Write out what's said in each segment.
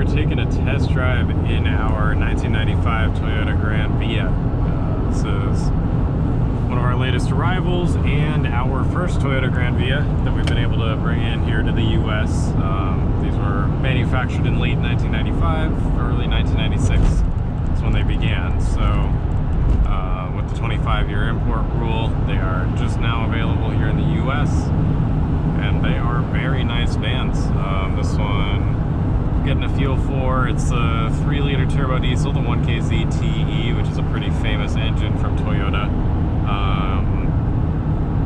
we're taking a test drive in our 1995 Toyota Granvia. This is one of our latest arrivals and our first Toyota Granvia that we've been able to bring in here to the US. These were manufactured in late 1995, early 1996 is when they began. So with the 25-year import rule, they are just now available here in the US, and they are very nice vans. This one, getting a feel for, it's a 3-liter turbo diesel, the 1KZTE, which is a pretty famous engine from Toyota.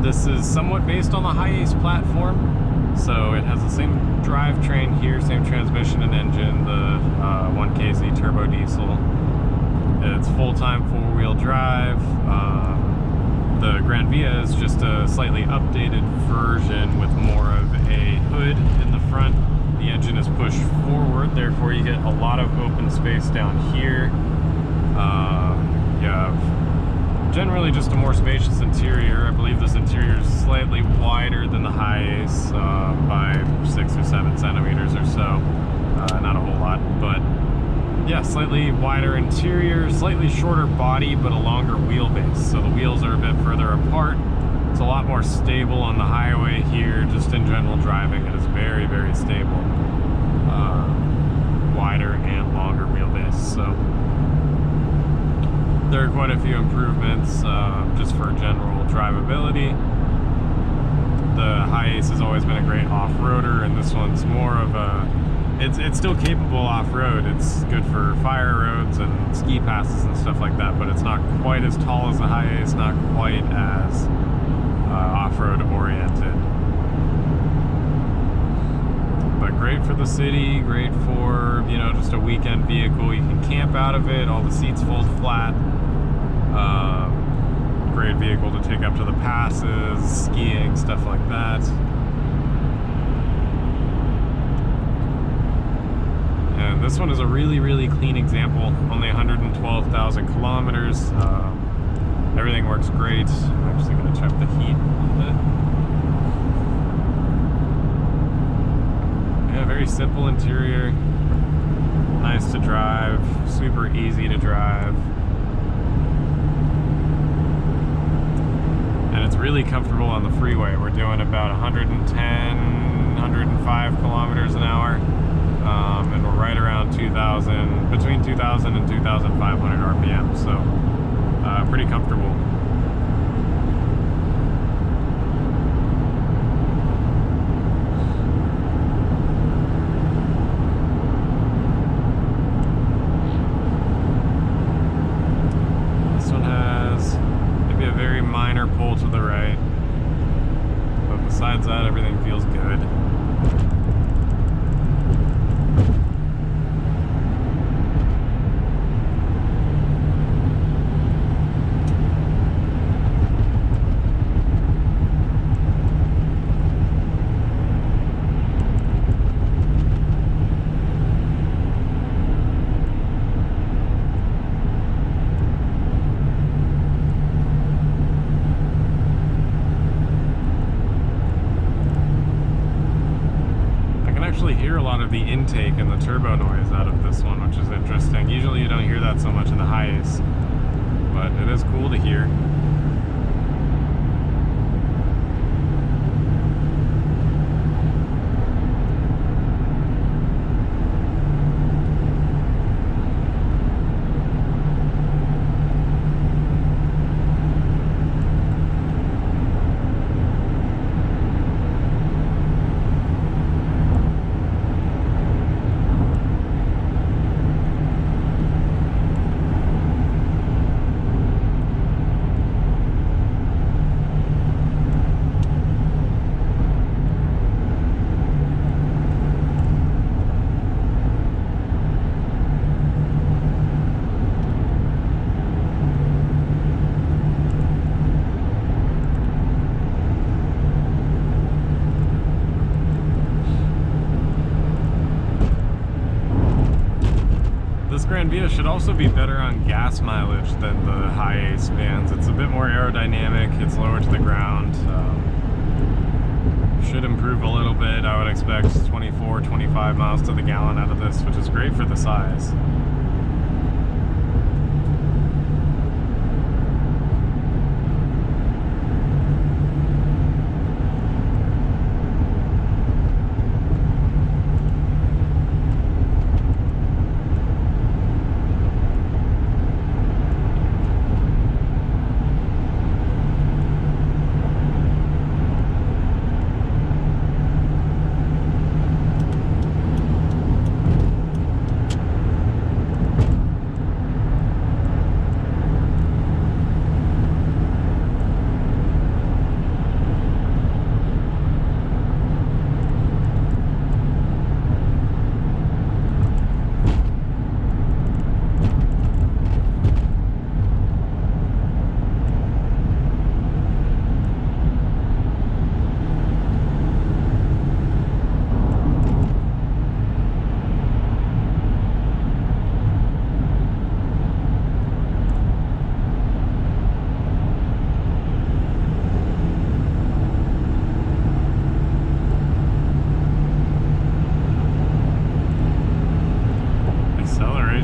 This is somewhat based on the Hi-Ace platform, so it has the same drivetrain here, same transmission and engine, the 1KZ turbo diesel. It's full-time four-wheel drive. The Granvia is just a slightly updated version with more of a hood in the front. The engine is pushed forward, therefore you get a lot of open space down here. You have generally just a more spacious interior. I believe this interior is slightly wider than the Hi-Ace by 6 or 7 centimeters or so. Not a whole lot, but yeah, slightly wider interior, slightly shorter body, but a longer wheelbase. So the wheels are a bit further apart. It's a lot more stable on the highway here. Just in general driving, it is very, very stable. Wider and longer wheelbase. So there are quite a few improvements just for general drivability. The Hi-Ace has always been a great off-roader, and this one's more of a it's still capable off-road. It's good for fire roads and ski passes and stuff like that, but it's not quite as tall as the Hi-Ace, not quite as off-road oriented. But great for the city, great for, you know, just a weekend vehicle. You can camp out of it, all the seats fold flat. Great vehicle to take up to the passes, skiing, stuff like that. And this one is a really, really clean example. Only 112,000 kilometers. Everything works great. I'm actually going to check the heat a little bit. Yeah, very simple interior. Nice to drive. Super easy to drive. And it's really comfortable on the freeway. We're doing about 110, 105 kilometers an hour. And we're right around 2,000, between 2,000 and 2,500 RPM, so pretty comfortable. This one has maybe a very minor pull to the right, but besides that, everything feels good. Hear a lot of the intake and the turbo noise out of this one, which is interesting. Usually you don't hear that so much in the Hi-Ace, but it is cool to hear. Granvia should also be better on gas mileage than the Hi-Ace vans. It's a bit more aerodynamic, it's lower to the ground. should improve a little bit. I would expect 24, 25 miles to the gallon out of this, which is great for the size.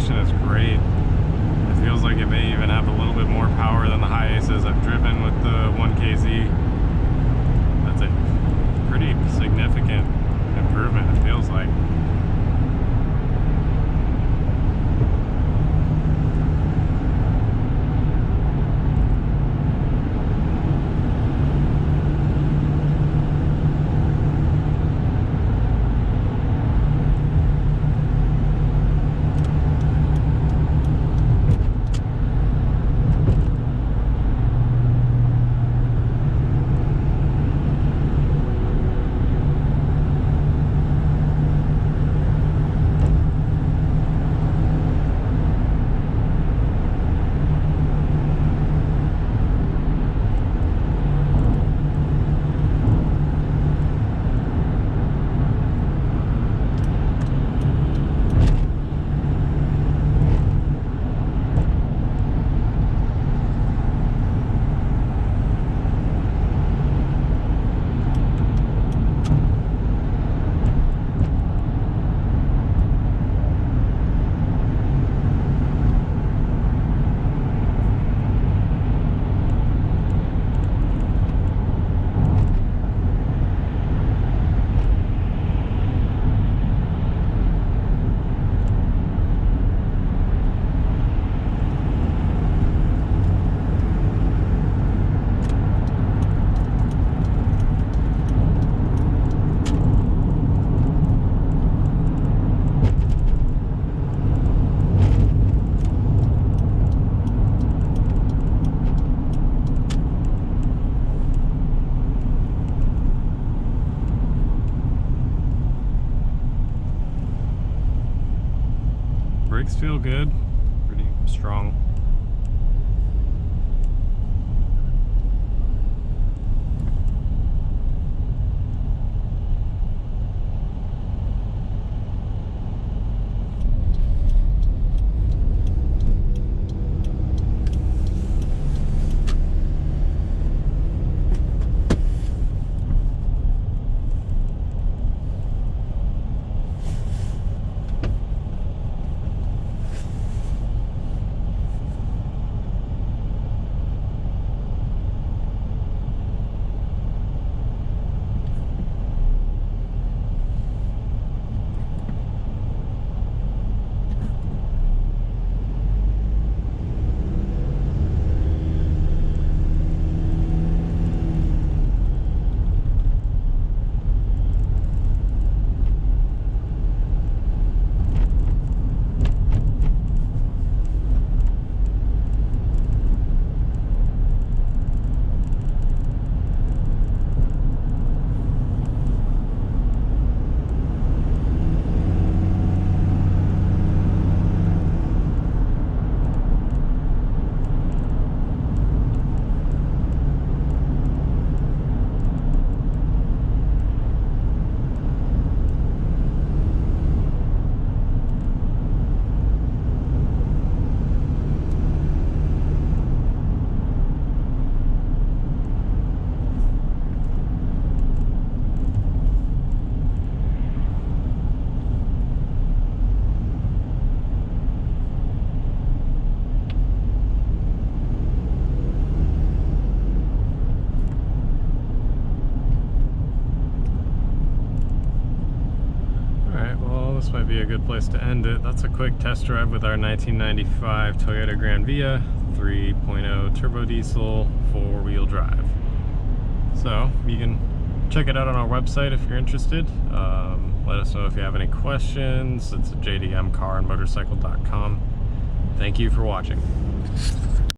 Is great. It feels like it may even have a little bit more power than the high aces I've driven with the 1KZ. That's a pretty significant improvement, it feels like. Brakes feel good, pretty strong. might be a good place to end it. That's a quick test drive with our 1995 Toyota Granvia 3.0 turbo diesel 4-wheel drive. So you can check it out on our website if you're interested. Let us know if you have any questions. It's at jdmcarandmotorcycle.com. Thank you for watching.